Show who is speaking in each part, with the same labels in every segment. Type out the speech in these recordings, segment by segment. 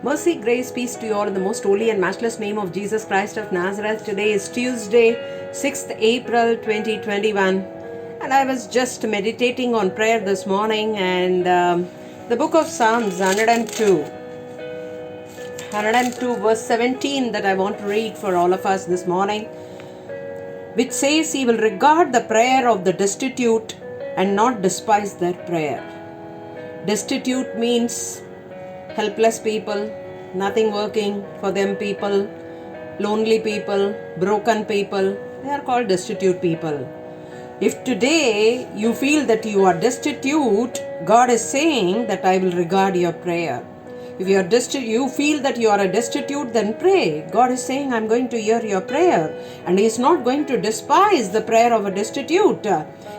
Speaker 1: Mercy, grace, peace to you all in the most holy and matchless name of Jesus Christ of Nazareth. Today is Tuesday, 6th April 2021, and I was just meditating on prayer this morning, and the book of Psalms 102 verse 17 that I want to read for all of us this morning, which says, "He will regard the prayer of the destitute and not despise their prayer." Destitute means helpless people, nothing working for them people, lonely people, broken people. They are called destitute people. If today you feel that you are destitute, God is saying that I will regard your prayer. If you feel that you are a destitute, then pray. God is saying, I'm going to hear your prayer. And He is not going to despise the prayer of a destitute.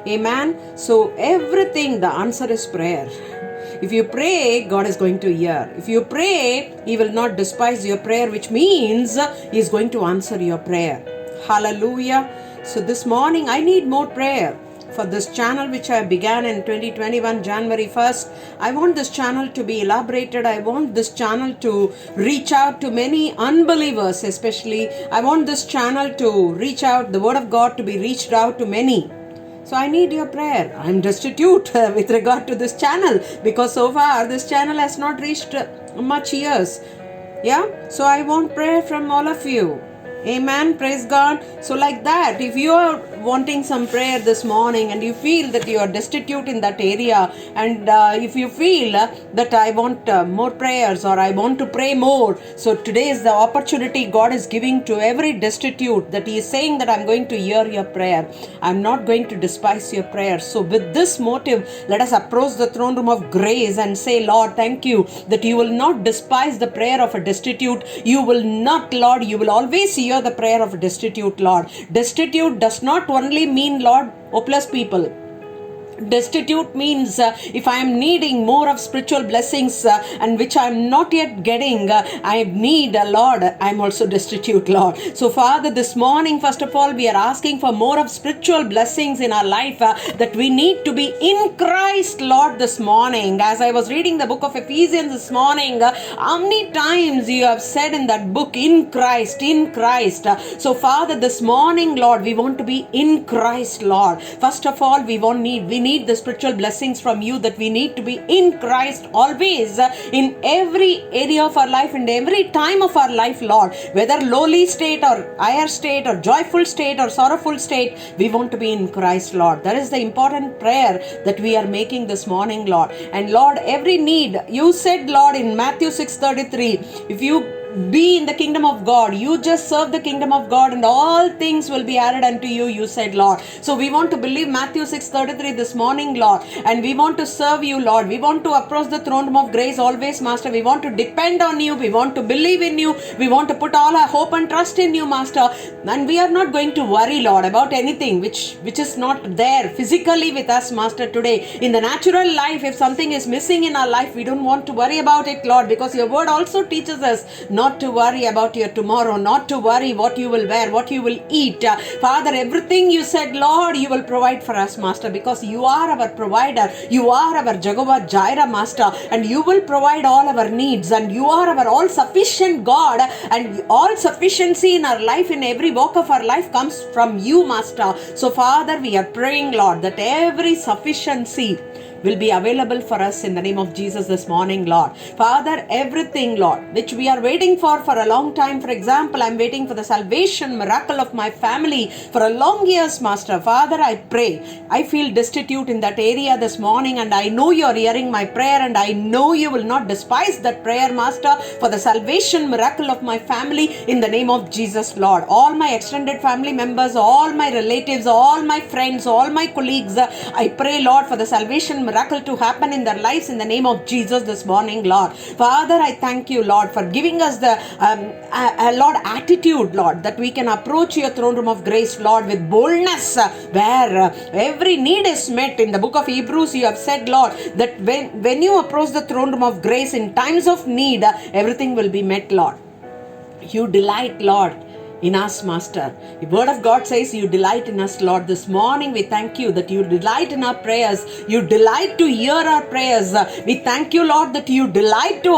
Speaker 1: Amen. So everything, the answer is prayer. If you pray, God is going to hear. If you pray, He will not despise your prayer, which means He is going to answer your prayer. Hallelujah. So this morning, I need more prayer for this channel which I began in 2021, January 1st. I want this channel to be elaborated. I want this channel to reach out to many unbelievers especially. I want this channel to reach out, the word of God to be reached out to many. So I need your prayer. I'm destitute with regard to this channel because so far this channel has not reached much ears. Yeah, so I want prayer from all of you. Amen. Praise God. So like that, if you are wanting some prayer this morning and you feel that you are destitute in that area, and if you feel that I want more prayers or I want to pray more, so today is the opportunity God is giving to every destitute, that He is saying that I'm going to hear your prayer. I'm not going to despise your prayer. So with this motive, let us approach the throne room of grace and say, Lord, thank you that you will not despise the prayer of a destitute. You will not, Lord, you will always hear the prayer of a destitute, Lord. Destitute does not only mean, Lord, hopeless people. Destitute means if I am needing more of spiritual blessings and which I am not yet getting, I need, Lord, I am also destitute, Lord. So Father, this morning, first of all, we are asking for more of spiritual blessings in our life, that we need to be in Christ, Lord, this morning. As I was reading the book of Ephesians this morning, how many times you have said in that book, in Christ, in Christ. So Father, this morning, Lord, we want to be in Christ, Lord. First of all, we need the spiritual blessings from you, that we need to be in Christ always, in every area of our life and every time of our life, Lord. Whether lowly state or higher state or joyful state or sorrowful state, we want to be in Christ, Lord. That is the important prayer that we are making this morning, Lord. And Lord, every need, you said, Lord, in Matthew 6:33, if you be in the kingdom of God, you just serve the kingdom of God and all things will be added unto you, you said, Lord. So we want to believe Matthew 6:33 this morning, Lord, and we want to serve you, Lord. We want to approach the throne room of grace always, Master. We want to depend on you. We want to believe in you. We want to put all our hope and trust in you, Master. And we are not going to worry, Lord, about anything which is not there physically with us, Master, today. In the natural life, if something is missing in our life, we don't want to worry about it, Lord, because your word also teaches us not to worry about your tomorrow, not to worry what you will wear, what you will eat. Father, everything you said, Lord, you will provide for us, Master, because you are our provider. You are our Jehovah Jireh, Master, and you will provide all our needs, and you are our all-sufficient God, and all sufficiency in our life, in every walk of our life, comes from you, Master. So, Father, we are praying, Lord, that every sufficiency will be available for us in the name of Jesus this morning, Lord. Father, everything, Lord, which we are waiting for a long time. For example, I'm waiting for the salvation miracle of my family for a long years, Master. Father, I pray. I feel destitute in that area this morning, and I know you're hearing my prayer, and I know you will not despise that prayer, Master, for the salvation miracle of my family in the name of Jesus, Lord. All my extended family members, all my relatives, all my friends, all my colleagues, I pray, Lord, for the salvation miracle to happen in their lives in the name of Jesus this morning, Lord. Father, I thank you, Lord, for giving us the Lord, attitude, Lord, that we can approach your throne room of grace, Lord, with boldness, where every need is met. In the book of Hebrews, you have said, Lord, that when you approach the throne room of grace in times of need, everything will be met, Lord. You delight, Lord, in us, Master. The word of God says you delight in us, Lord. This morning we thank you that you delight in our prayers. You delight to hear our prayers. We thank you, Lord, that you delight to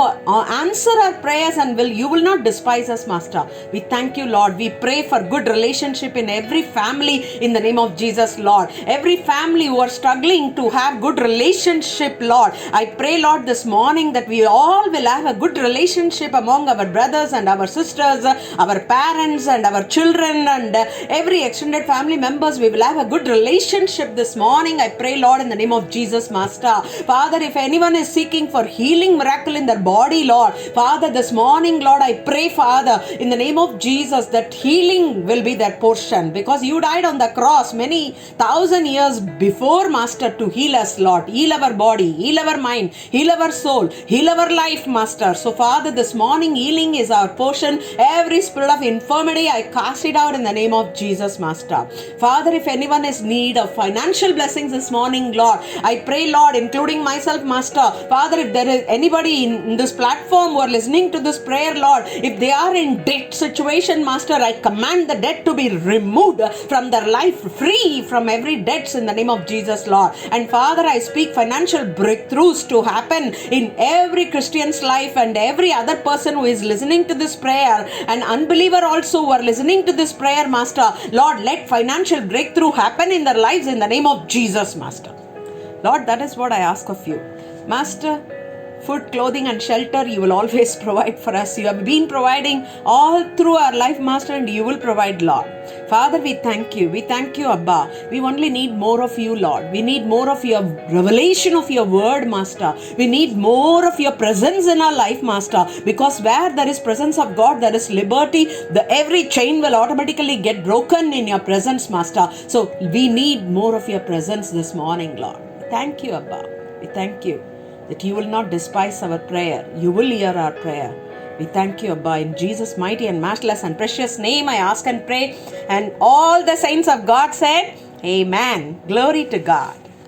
Speaker 1: answer our prayers, and you will not despise us, Master. We thank you, Lord. We pray for good relationship in every family in the name of Jesus, Lord. Every family who are struggling to have good relationship, Lord. I pray, Lord, this morning that we all will have a good relationship among our brothers and our sisters, our parents and our children, and every extended family members. We will have a good relationship this morning. I pray, Lord, in the name of Jesus, Master. Father, if anyone is seeking for healing miracle in their body, Lord, Father, this morning, Lord, I pray, Father, in the name of Jesus, that healing will be their portion, because you died on the cross many thousand years before, Master, to heal us, Lord. Heal our body, heal our mind, heal our soul, heal our life, Master. So, Father, this morning, healing is our portion. Every spirit of infirmity, I cast it out in the name of Jesus, Master. Father, if anyone is in need of financial blessings this morning, Lord, I pray, Lord, including myself, Master. Father, if there is anybody in this platform who are listening to this prayer, Lord, if they are in debt situation, Master, I command the debt to be removed from their life, free from every debts in the name of Jesus, Lord. And Father, I speak financial breakthroughs to happen in every Christian's life and every other person who is listening to this prayer, and unbeliever also who are listening to this prayer, Master. Lord, let financial breakthrough happen in their lives in the name of Jesus, Master. Lord, that is what I ask of you, Master. Food, clothing and shelter you will always provide for us. You have been providing all through our life, Master, and you will provide, Lord. Father, we thank you. We thank you, Abba. We only need more of you, Lord. We need more of your revelation of your word, Master. We need more of your presence in our life, Master, because where there is presence of God, there is liberty. Every chain will automatically get broken in your presence, Master. So we need more of your presence this morning, Lord. Thank you, Abba. We thank you that you will not despise our prayer. You will hear our prayer. We thank you, Abba. In Jesus' mighty and matchless and precious name, I ask and pray. And all the saints of God said, Amen. Glory to God.